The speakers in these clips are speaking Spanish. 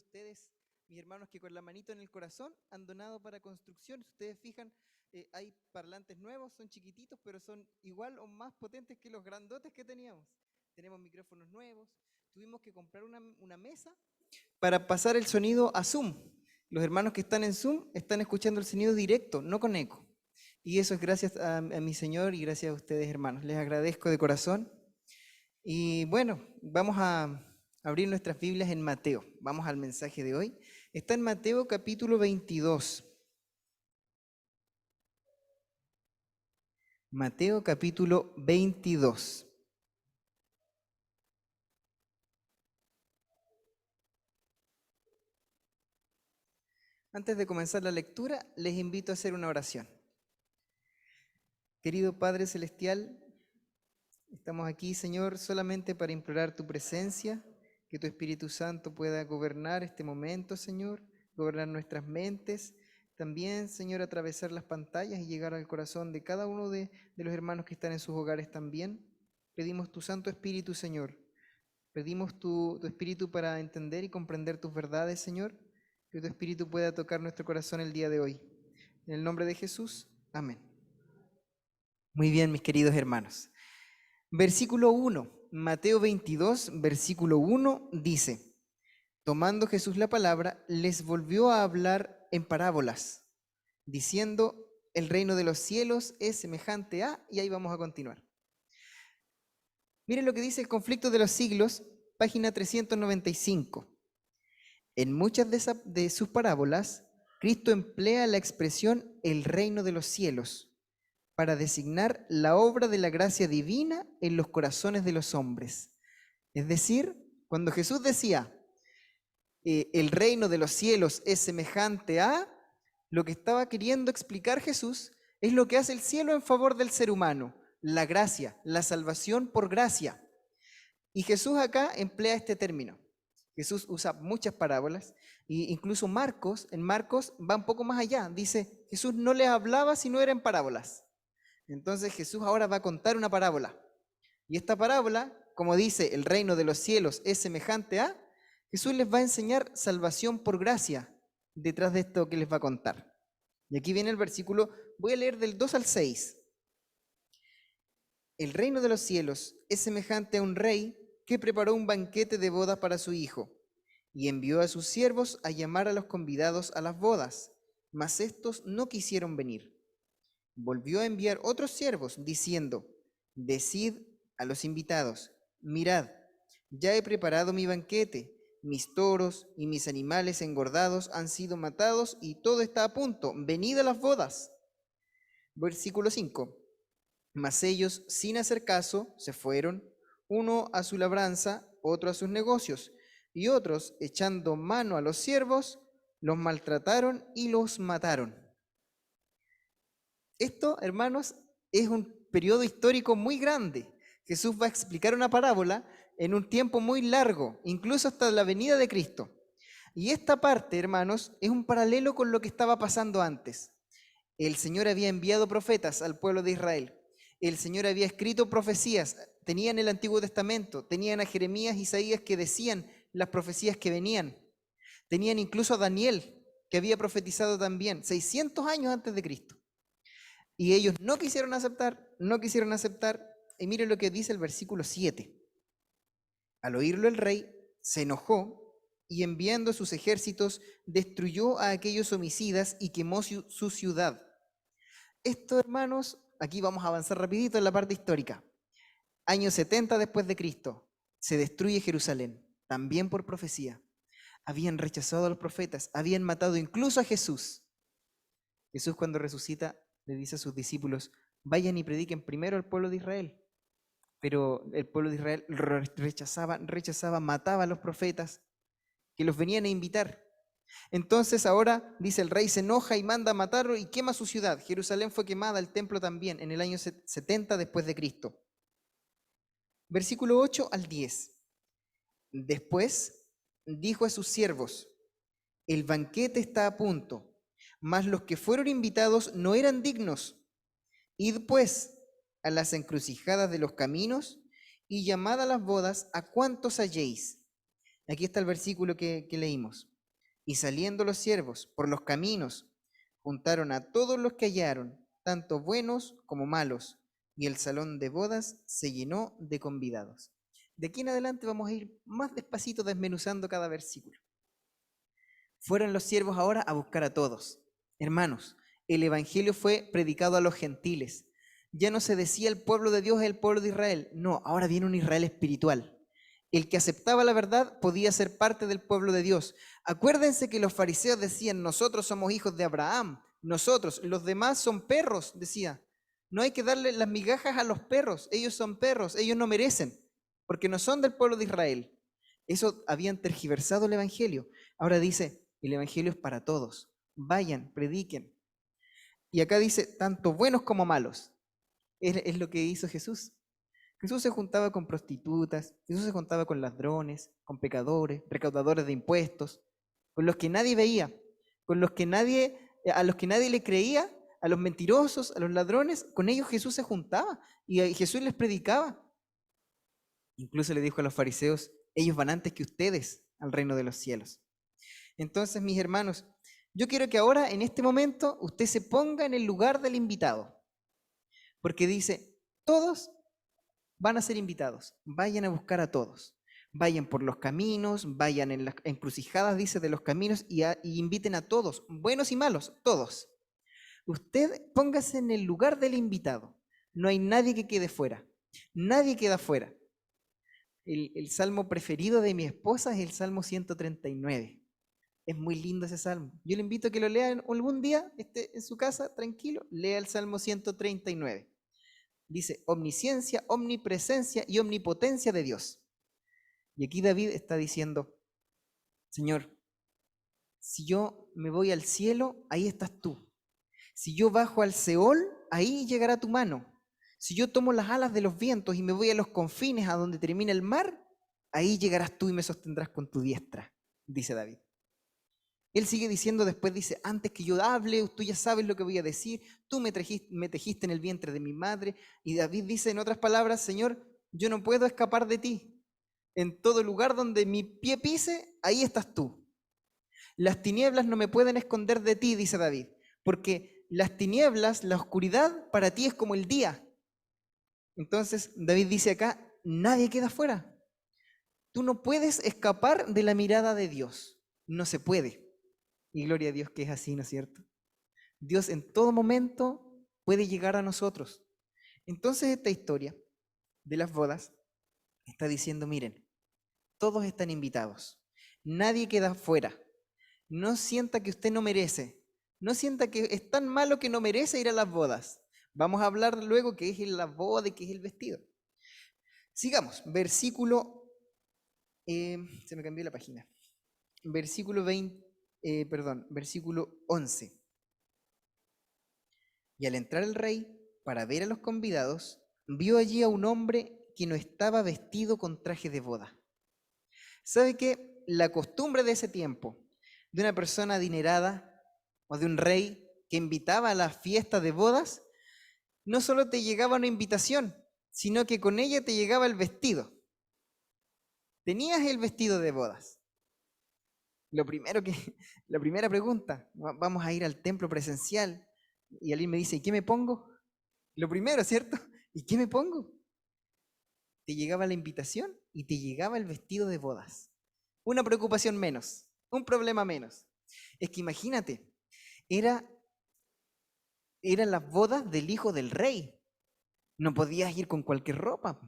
ustedes, mis hermanos, que con la manito en el corazón han donado para construcción. Si ustedes fijan, hay parlantes nuevos, son chiquititos, pero son igual o más potentes que los grandotes que teníamos. Tenemos micrófonos nuevos. Tuvimos que comprar una mesa para pasar el sonido a Zoom. Los hermanos que están en Zoom están escuchando el sonido directo, no con eco. Y eso es gracias a mi Señor y gracias a ustedes, hermanos. Les agradezco de corazón. Y bueno, vamos a abrir nuestras Biblias en Mateo. Vamos al mensaje de hoy. Está en Mateo capítulo 22. Mateo capítulo 22. Antes de comenzar la lectura, les invito a hacer una oración. Querido Padre Celestial, estamos aquí, Señor, solamente para implorar tu presencia, que tu Espíritu Santo pueda gobernar este momento, Señor, gobernar nuestras mentes. También, Señor, atravesar las pantallas y llegar al corazón de cada uno de los hermanos que están en sus hogares también. Pedimos tu Santo Espíritu, Señor. Pedimos tu Espíritu para entender y comprender tus verdades, Señor. Que tu Espíritu pueda tocar nuestro corazón el día de hoy. En el nombre de Jesús, amén. Muy bien, mis queridos hermanos. Versículo 1, Mateo 22, versículo 1 dice: tomando Jesús la palabra, les volvió a hablar en parábolas, diciendo: el reino de los cielos es semejante a... Y ahí vamos a continuar. Miren lo que dice el Conflicto de los Siglos, página 395. En muchas de sus parábolas, Cristo emplea la expresión el reino de los cielos para designar la obra de la gracia divina en los corazones de los hombres. Es decir, cuando Jesús decía, el reino de los cielos es semejante a, lo que estaba queriendo explicar Jesús es lo que hace el cielo en favor del ser humano, la gracia, la salvación por gracia. Y Jesús acá emplea este término. Jesús usa muchas parábolas, e incluso en Marcos va un poco más allá. Dice, Jesús no les hablaba si no era en parábolas. Entonces Jesús ahora va a contar una parábola. Y esta parábola, como dice, el reino de los cielos es semejante a, Jesús les va a enseñar salvación por gracia detrás de esto que les va a contar. Y aquí viene el versículo, voy a leer del 2 al 6. El reino de los cielos es semejante a un rey que preparó un banquete de bodas para su hijo y envió a sus siervos a llamar a los convidados a las bodas, mas estos no quisieron venir. Volvió a enviar otros siervos diciendo, decid a los invitados, mirad, ya he preparado mi banquete, mis toros y mis animales engordados han sido matados y todo está a punto, venid a las bodas. Versículo 5. Mas ellos, sin hacer caso, se fueron, uno a su labranza, otro a sus negocios, y otros, echando mano a los siervos, los maltrataron y los mataron. Esto, hermanos, es un periodo histórico muy grande. Jesús va a explicar una parábola en un tiempo muy largo, incluso hasta la venida de Cristo. Y esta parte, hermanos, es un paralelo con lo que estaba pasando antes. El Señor había enviado profetas al pueblo de Israel. El Señor había escrito profecías. Tenían el Antiguo Testamento, tenían a Jeremías y Isaías que decían las profecías que venían. Tenían incluso a Daniel, que había profetizado también, 600 años antes de Cristo. Y ellos no quisieron aceptar, y miren lo que dice el versículo 7. Al oírlo el rey se enojó y enviando sus ejércitos destruyó a aquellos homicidas y quemó su ciudad. Esto, hermanos, aquí vamos a avanzar rapidito en la parte histórica. Año 70 después de Cristo, se destruye Jerusalén, también por profecía. Habían rechazado a los profetas, habían matado incluso a Jesús. Jesús, cuando resucita, le dice a sus discípulos, vayan y prediquen primero al pueblo de Israel. Pero el pueblo de Israel rechazaba, mataba a los profetas que los venían a invitar. Entonces ahora, dice, el rey se enoja y manda a matarlo y quema su ciudad. Jerusalén fue quemada, el templo también, en el año 70 después de Cristo. Versículo 8 al 10. Después dijo a sus siervos, el banquete está a punto, mas los que fueron invitados no eran dignos. Id pues a las encrucijadas de los caminos y llamad a las bodas a cuantos halléis. Aquí está el versículo que leímos. Y saliendo los siervos por los caminos, juntaron a todos los que hallaron, tanto buenos como malos, y el salón de bodas se llenó de convidados. De aquí en adelante vamos a ir más despacito desmenuzando cada versículo. Fueron los siervos ahora a buscar a todos. Hermanos, el evangelio fue predicado a los gentiles. Ya no se decía el pueblo de Dios es el pueblo de Israel. No, ahora viene un Israel espiritual. El que aceptaba la verdad podía ser parte del pueblo de Dios. Acuérdense que los fariseos decían, nosotros somos hijos de Abraham, nosotros, los demás son perros, decía. No hay que darle las migajas a los perros, ellos son perros, ellos no merecen, porque no son del pueblo de Israel. Eso habían tergiversado el evangelio. Ahora dice, el evangelio es para todos. Vayan, prediquen. Y acá dice, tanto buenos como malos. Es lo que hizo Jesús. Jesús se juntaba con prostitutas, Jesús se juntaba con ladrones, con pecadores, recaudadores de impuestos, con los que nadie veía, con los que a los que nadie le creía, a los mentirosos, a los ladrones, con ellos Jesús se juntaba y Jesús les predicaba. Incluso le dijo a los fariseos, ellos van antes que ustedes al reino de los cielos. Entonces, mis hermanos, yo quiero que ahora, en este momento, usted se ponga en el lugar del invitado, porque dice, todos van a ser invitados, vayan a buscar a todos, vayan por los caminos, vayan en las encrucijadas, dice, de los caminos y inviten a todos, buenos y malos, todos. Usted póngase en el lugar del invitado, no hay nadie que quede fuera, nadie queda fuera. El salmo preferido de mi esposa es el Salmo 139. Es muy lindo ese salmo. Yo le invito a que lo lea algún día, esté en su casa, tranquilo, lea el Salmo 139. Dice, omnisciencia, omnipresencia y omnipotencia de Dios. Y aquí David está diciendo, Señor, si yo me voy al cielo, ahí estás tú. Si yo bajo al Seol, ahí llegará tu mano. Si yo tomo las alas de los vientos y me voy a los confines, a donde termina el mar, ahí llegarás tú y me sostendrás con tu diestra, dice David. Él sigue diciendo después, dice, antes que yo hable, tú ya sabes lo que voy a decir, tú me tejiste en el vientre de mi madre. Y David dice en otras palabras, Señor, yo no puedo escapar de ti. En todo lugar donde mi pie pise, ahí estás tú. Las tinieblas no me pueden esconder de ti, dice David, porque las tinieblas, la oscuridad, para ti es como el día. Entonces David dice acá, nadie queda fuera. Tú no puedes escapar de la mirada de Dios, no se puede. Y gloria a Dios que es así, ¿no es cierto? Dios en todo momento puede llegar a nosotros. Entonces esta historia de las bodas está diciendo, miren, todos están invitados, nadie queda fuera. No sienta que usted no merece, no sienta que es tan malo que no merece ir a las bodas. Vamos a hablar luego qué es la boda y qué es el vestido. Sigamos, versículo, se me cambió la página, versículo 11. Y al entrar el rey para ver a los convidados, vio allí a un hombre que no estaba vestido con traje de boda. ¿Sabe qué? La costumbre de ese tiempo, de una persona adinerada o de un rey que invitaba a la fiesta de bodas, no solo te llegaba una invitación, sino que con ella te llegaba el vestido. Tenías el vestido de bodas. La primera pregunta, vamos a ir al templo presencial, y alguien me dice, ¿y qué me pongo? Lo primero, ¿cierto? ¿Y qué me pongo? Te llegaba la invitación y te llegaba el vestido de bodas. Una preocupación menos, un problema menos. Es que imagínate, eran las bodas del hijo del rey. No podías ir con cualquier ropa.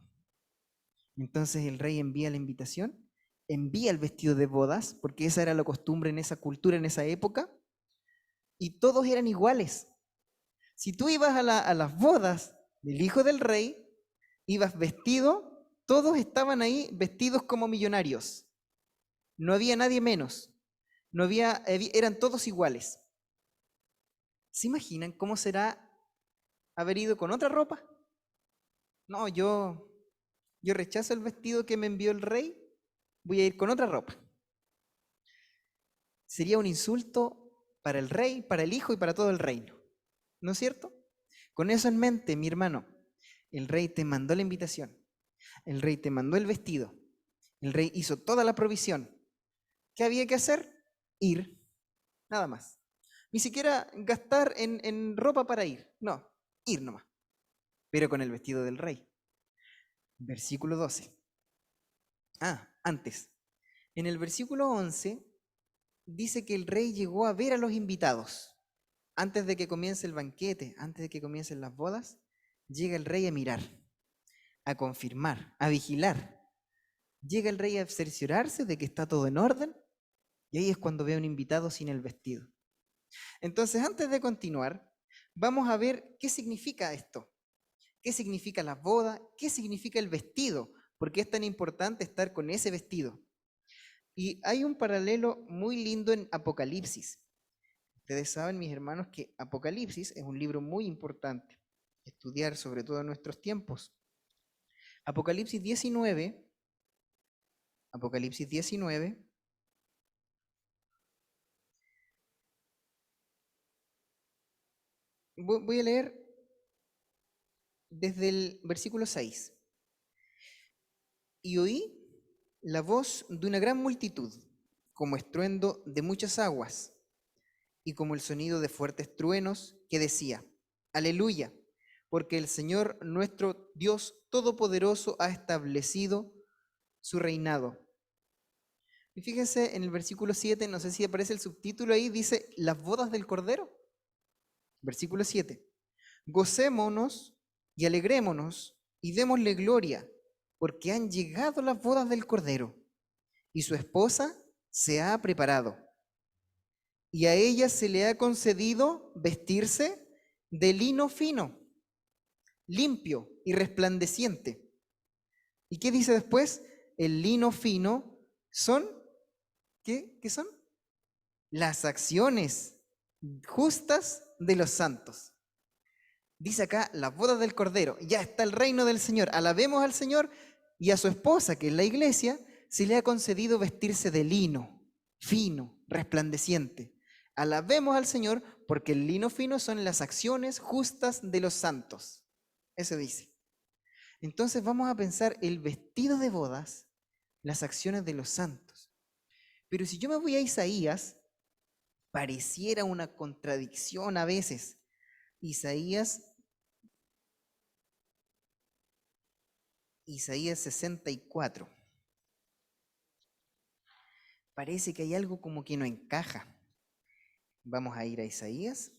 Entonces el rey envía la invitación, envía el vestido de bodas, porque esa era la costumbre en esa cultura, en esa época, y todos eran iguales. Si tú ibas a las bodas del hijo del rey, ibas vestido, todos estaban ahí vestidos como millonarios. No había nadie menos. Eran todos iguales. ¿Se imaginan cómo será haber ido con otra ropa? No, yo rechazo el vestido que me envió el rey, voy a ir con otra ropa. Sería un insulto para el rey, para el hijo y para todo el reino. ¿No es cierto? Con eso en mente, mi hermano, el rey te mandó la invitación, el rey te mandó el vestido, el rey hizo toda la provisión, ¿Qué había que hacer? Ir, nada más. Ni siquiera gastar en ropa para ir, no, ir nomás, pero con el vestido del rey. Versículo 12. Antes. En el versículo 11 dice que el rey llegó a ver a los invitados. Antes de que comience el banquete, antes de que comiencen las bodas, llega el rey a mirar, a confirmar, a vigilar. Llega el rey a cerciorarse de que está todo en orden, y ahí es cuando ve a un invitado sin el vestido. Entonces, antes de continuar, vamos a ver qué significa esto. ¿Qué significa la boda? ¿Qué significa el vestido? ¿Por qué es tan importante estar con ese vestido? Y hay un paralelo muy lindo en Apocalipsis. Ustedes saben, mis hermanos, que Apocalipsis es un libro muy importante, estudiar sobre todo en nuestros tiempos. Apocalipsis 19, voy a leer desde el versículo 6. Y oí la voz de una gran multitud, como estruendo de muchas aguas, y como el sonido de fuertes truenos, que decía: Aleluya, porque el Señor nuestro Dios Todopoderoso ha establecido su reinado. Y fíjense en el versículo 7, no sé si aparece el subtítulo ahí, dice las bodas del Cordero. Versículo 7. Gocémonos y alegrémonos y démosle gloria, porque han llegado las bodas del Cordero, y su esposa se ha preparado. Y a ella se le ha concedido vestirse de lino fino, limpio y resplandeciente. ¿Y qué dice después? El lino fino son, ¿qué son? Las acciones justas de los santos. Dice acá, las bodas del Cordero, ya está el reino del Señor. Alabemos al Señor, y a su esposa, que es la iglesia, se le ha concedido vestirse de lino, fino, resplandeciente. Alabemos al Señor, porque el lino fino son las acciones justas de los santos. Eso dice. Entonces vamos a pensar el vestido de bodas, las acciones de los santos. Pero si yo me voy a Isaías, pareciera una contradicción a veces. Isaías 64. Parece que hay algo como que no encaja. Vamos a ir a Isaías,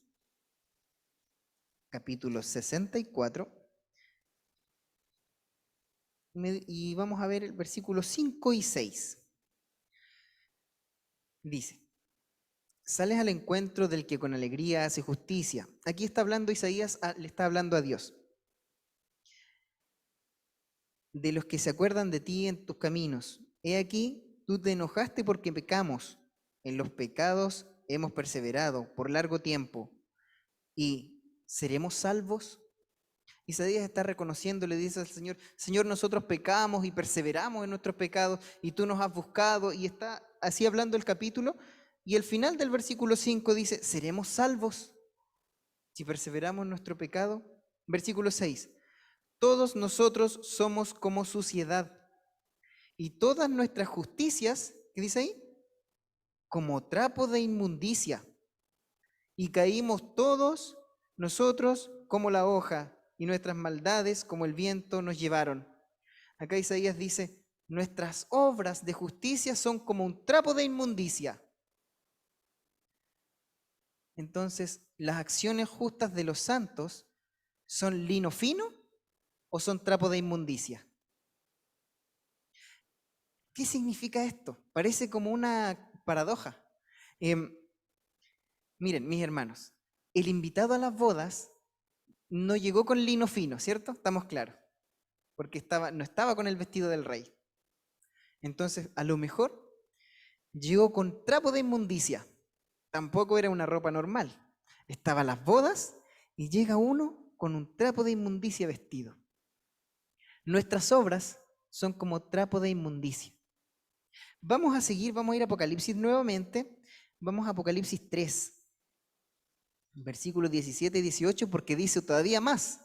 capítulo 64, y vamos a ver el versículo 5 y 6. Dice: sales al encuentro del que con alegría hace justicia. Aquí está hablando Isaías, le está hablando a Dios. De los que se acuerdan de ti en tus caminos. He aquí, tú te enojaste porque pecamos. En los pecados hemos perseverado por largo tiempo. ¿Y seremos salvos? Isaías está reconociendo, le dice al Señor: Señor, nosotros pecamos y perseveramos en nuestros pecados, y tú nos has buscado, y está así hablando el capítulo, y el final del versículo 5 dice: ¿seremos salvos si perseveramos en nuestro pecado? Versículo 6: todos nosotros somos como suciedad, y todas nuestras justicias, ¿qué dice ahí? Como trapo de inmundicia, y caímos todos nosotros como la hoja, y nuestras maldades como el viento nos llevaron. Acá Isaías dice: nuestras obras de justicia son como un trapo de inmundicia. Entonces, ¿las acciones justas de los santos son lino fino o son trapo de inmundicia? ¿Qué significa esto? Parece como una paradoja. Miren, mis hermanos, el invitado a las bodas no llegó con lino fino, ¿cierto? Estamos claros, porque no estaba con el vestido del rey. Entonces, a lo mejor llegó con trapo de inmundicia. Tampoco era una ropa normal. Estaba a las bodas y llega uno con un trapo de inmundicia vestido. Nuestras obras son como trapo de inmundicia. Vamos a seguir, vamos a ir a Apocalipsis nuevamente. Vamos a Apocalipsis 3, versículos 17 y 18, porque dice todavía más.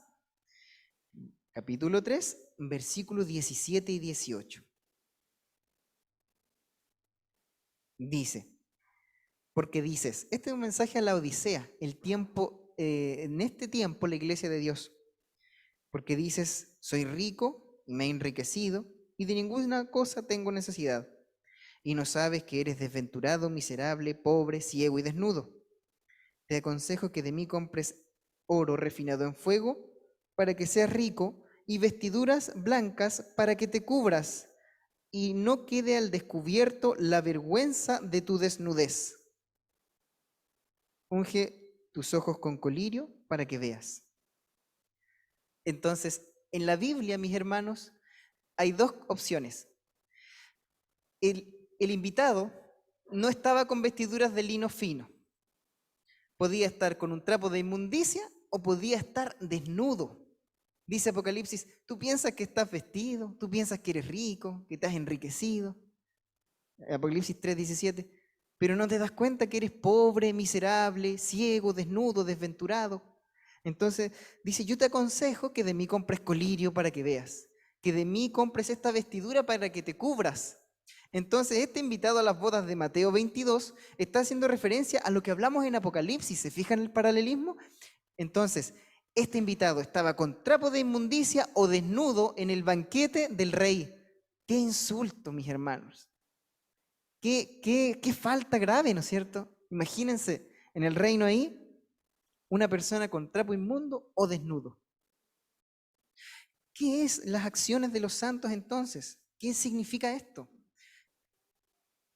Capítulo 3, versículos 17 y 18. Dice, porque dices, este es un mensaje a la Odisea, el tiempo, en este tiempo la iglesia de Dios, porque dices, soy rico y me he enriquecido y de ninguna cosa tengo necesidad, y no sabes que eres desventurado, miserable, pobre, ciego y desnudo. Te aconsejo que de mí compres oro refinado en fuego para que seas rico y vestiduras blancas para que te cubras y no quede al descubierto la vergüenza de tu desnudez. Unge tus ojos con colirio para que veas. Entonces, en la Biblia, mis hermanos, hay dos opciones. El invitado no estaba con vestiduras de lino fino. Podía estar con un trapo de inmundicia o podía estar desnudo. Dice Apocalipsis, tú piensas que estás vestido, tú piensas que eres rico, que estás enriquecido. Apocalipsis 3:17, pero no te das cuenta que eres pobre, miserable, ciego, desnudo, desventurado. Entonces dice, yo te aconsejo que de mí compres colirio para que veas, que de mí compres esta vestidura para que te cubras. Entonces este invitado a las bodas de Mateo 22 está haciendo referencia a lo que hablamos en Apocalipsis. ¿Se fijan el paralelismo? Entonces, este invitado estaba con trapo de inmundicia o desnudo en el banquete del rey. ¡Qué insulto, mis hermanos! Qué falta grave, ¿no es cierto? Imagínense, en el reino ahí, una persona con trapo inmundo o desnudo. ¿Qué es las acciones de los santos entonces? ¿Qué significa esto?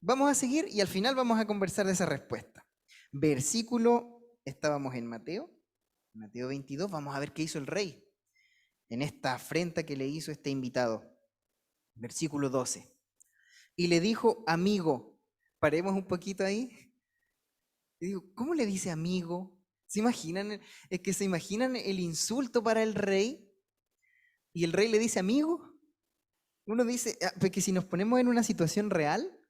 Vamos a seguir y al final vamos a conversar de esa respuesta. Estábamos en Mateo 22, vamos a ver qué hizo el rey en esta afrenta que le hizo este invitado. Versículo 12. Y le dijo, amigo, paremos un poquito ahí. Y digo, ¿cómo le dice amigo? ¿Se imaginan? Es que se imaginan el insulto para el rey y el rey le dice amigo. Uno dice, porque si nos ponemos en una situación real,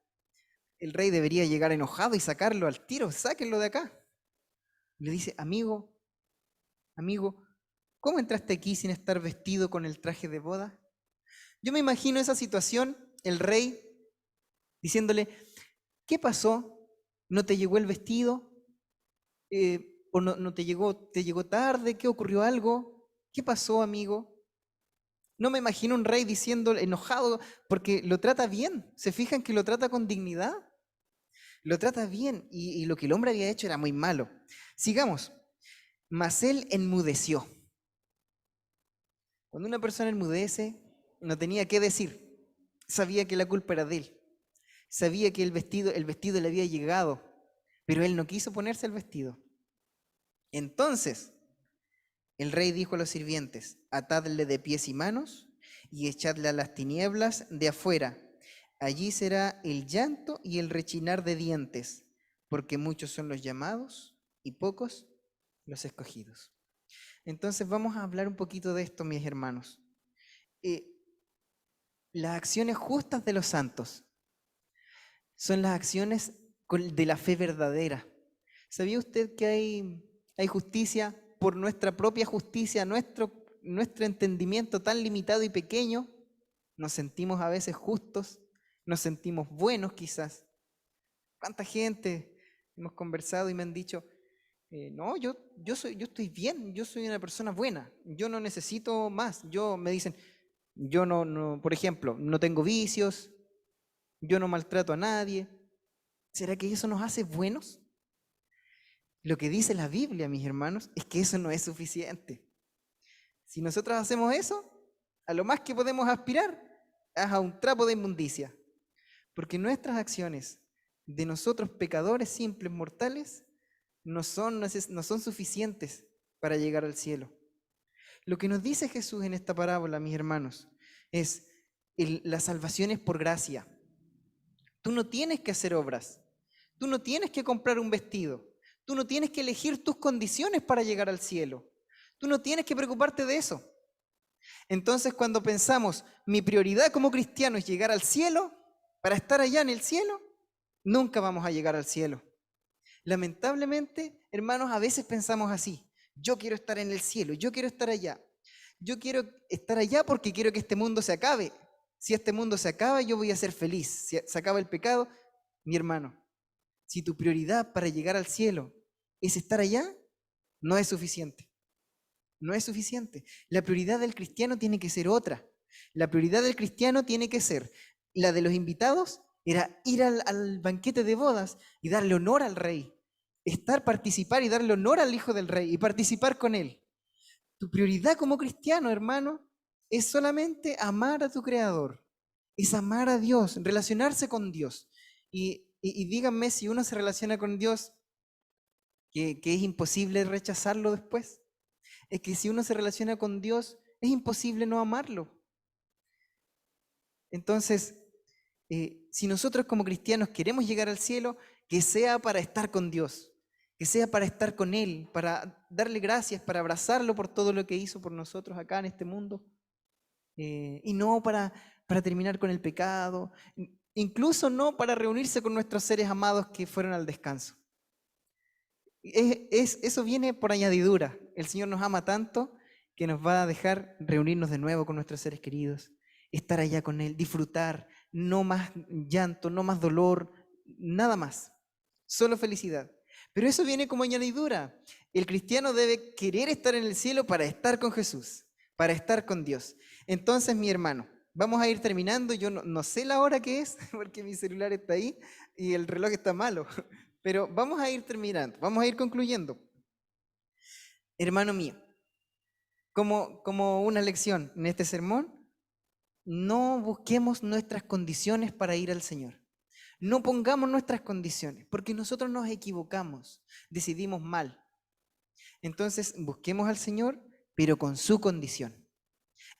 el rey debería llegar enojado y sacarlo al tiro, sáquenlo de acá. Le dice, amigo, ¿cómo entraste aquí sin estar vestido con el traje de boda? Yo me imagino esa situación, el rey diciéndole, ¿qué pasó? ¿No te llegó el vestido? ¿O no te llegó tarde? ¿Qué ocurrió algo? ¿Qué pasó, amigo? No me imagino un rey diciendo enojado porque lo trata bien. ¿Se fijan que lo trata con dignidad? Lo trata bien y lo que el hombre había hecho era muy malo. Sigamos. Mas él enmudeció. Cuando una persona enmudece, no tenía qué decir. Sabía que la culpa era de él. Sabía que el vestido le había llegado, pero él no quiso ponerse el vestido. Entonces, el rey dijo a los sirvientes, atadle de pies y manos y echadle a las tinieblas de afuera. Allí será el llanto y el rechinar de dientes, porque muchos son los llamados y pocos los escogidos. Entonces vamos a hablar un poquito de esto, mis hermanos. Las acciones justas de los santos son las acciones de la fe verdadera. ¿Sabía usted que hay justicia por nuestra propia justicia, nuestro entendimiento tan limitado y pequeño? Nos sentimos a veces justos, nos sentimos buenos quizás. ¿Cuánta gente hemos conversado y me han dicho, no, yo estoy bien, yo soy una persona buena, yo no necesito más? Me dicen, yo no, por ejemplo, no tengo vicios, yo no maltrato a nadie. ¿Será que eso nos hace buenos? Lo que dice la Biblia, mis hermanos, es que eso no es suficiente. Si nosotros hacemos eso, a lo más que podemos aspirar es a un trapo de inmundicia. Porque nuestras acciones de nosotros pecadores simples mortales no son suficientes para llegar al cielo. Lo que nos dice Jesús en esta parábola, mis hermanos, es la salvación es por gracia. Tú no tienes que hacer obras. Tú no tienes que comprar un vestido. Tú no tienes que elegir tus condiciones para llegar al cielo. Tú no tienes que preocuparte de eso. Entonces, cuando pensamos, mi prioridad como cristiano es llegar al cielo, para estar allá en el cielo, nunca vamos a llegar al cielo. Lamentablemente, hermanos, a veces pensamos así. Yo quiero estar en el cielo, yo quiero estar allá. Yo quiero estar allá porque quiero que este mundo se acabe. Si este mundo se acaba, yo voy a ser feliz. Si se acaba el pecado, mi hermano, si tu prioridad para llegar al cielo es estar allá, no es suficiente. No es suficiente. La prioridad del cristiano tiene que ser otra. La prioridad del cristiano tiene que ser la de los invitados, era ir al banquete de bodas y darle honor al rey. Participar y darle honor al hijo del rey y participar con él. Tu prioridad como cristiano, hermano, es solamente amar a tu Creador. Es amar a Dios, relacionarse con Dios. Y díganme si uno se relaciona con Dios, que es imposible rechazarlo después. Es que si uno se relaciona con Dios, es imposible no amarlo. Entonces, si nosotros como cristianos queremos llegar al cielo, que sea para estar con Dios, que sea para estar con Él, para darle gracias, para abrazarlo por todo lo que hizo por nosotros acá en este mundo, y no para terminar con el pecado, incluso no para reunirse con nuestros seres amados que fueron al descanso. Eso viene por añadidura. El Señor nos ama tanto que nos va a dejar reunirnos de nuevo con nuestros seres queridos, estar allá con Él, disfrutar, no más llanto, no más dolor, nada más, solo felicidad. Pero eso viene como añadidura. El cristiano debe querer estar en el cielo para estar con Jesús, para estar con Dios. Entonces, mi hermano, vamos a ir terminando. Yo no sé la hora que es, porque mi celular está ahí y el reloj está malo. Pero vamos a ir terminando, vamos a ir concluyendo. Hermano mío, como una lección en este sermón, no busquemos nuestras condiciones para ir al Señor. No pongamos nuestras condiciones, porque nosotros nos equivocamos, decidimos mal. Entonces busquemos al Señor, pero con su condición,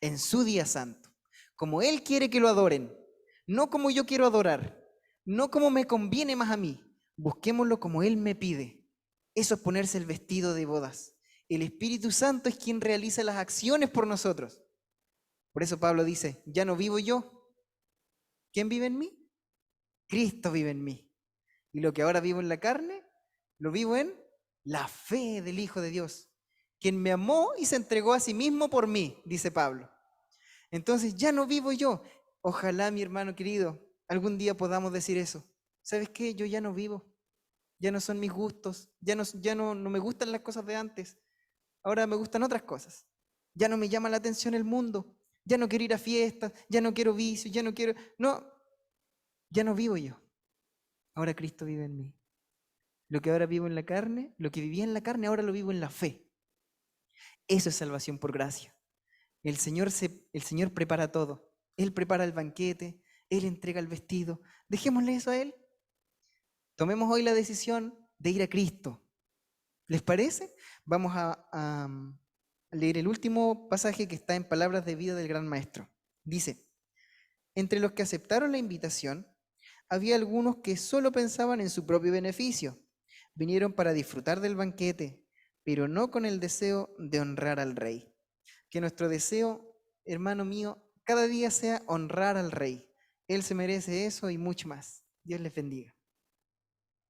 en su día santo, como Él quiere que lo adoren, no como yo quiero adorar, no como me conviene más a mí. Busquémoslo como Él me pide. Eso es ponerse el vestido de bodas. El Espíritu Santo es quien realiza las acciones por nosotros. Por eso Pablo dice, ya no vivo yo. ¿Quién vive en mí? Cristo vive en mí. Y lo que ahora vivo en la carne, lo vivo en la fe del Hijo de Dios, quien me amó y se entregó a sí mismo por mí, dice Pablo. Entonces ya no vivo yo. Ojalá, mi hermano querido, algún día podamos decir eso. ¿Sabes qué? Yo ya no vivo. Ya no son mis gustos. Ya no me gustan las cosas de antes. Ahora me gustan otras cosas. Ya no me llama la atención el mundo. Ya no quiero ir a fiestas. Ya no quiero vicios. Ya no quiero... No, ya no vivo yo. Ahora Cristo vive en mí. Lo que ahora vivo en la carne, lo que vivía en la carne, ahora lo vivo en la fe. Eso es salvación por gracia. El Señor prepara todo. Él prepara el banquete, Él entrega el vestido. Dejémosle eso a Él. Tomemos hoy la decisión de ir a Cristo. ¿Les parece? Vamos a leer el último pasaje que está en Palabras de Vida del Gran Maestro. Dice, entre los que aceptaron la invitación, había algunos que solo pensaban en su propio beneficio. Vinieron para disfrutar del banquete, pero no con el deseo de honrar al Rey. Que nuestro deseo, hermano mío, cada día sea honrar al Rey. Él se merece eso y mucho más. Dios les bendiga.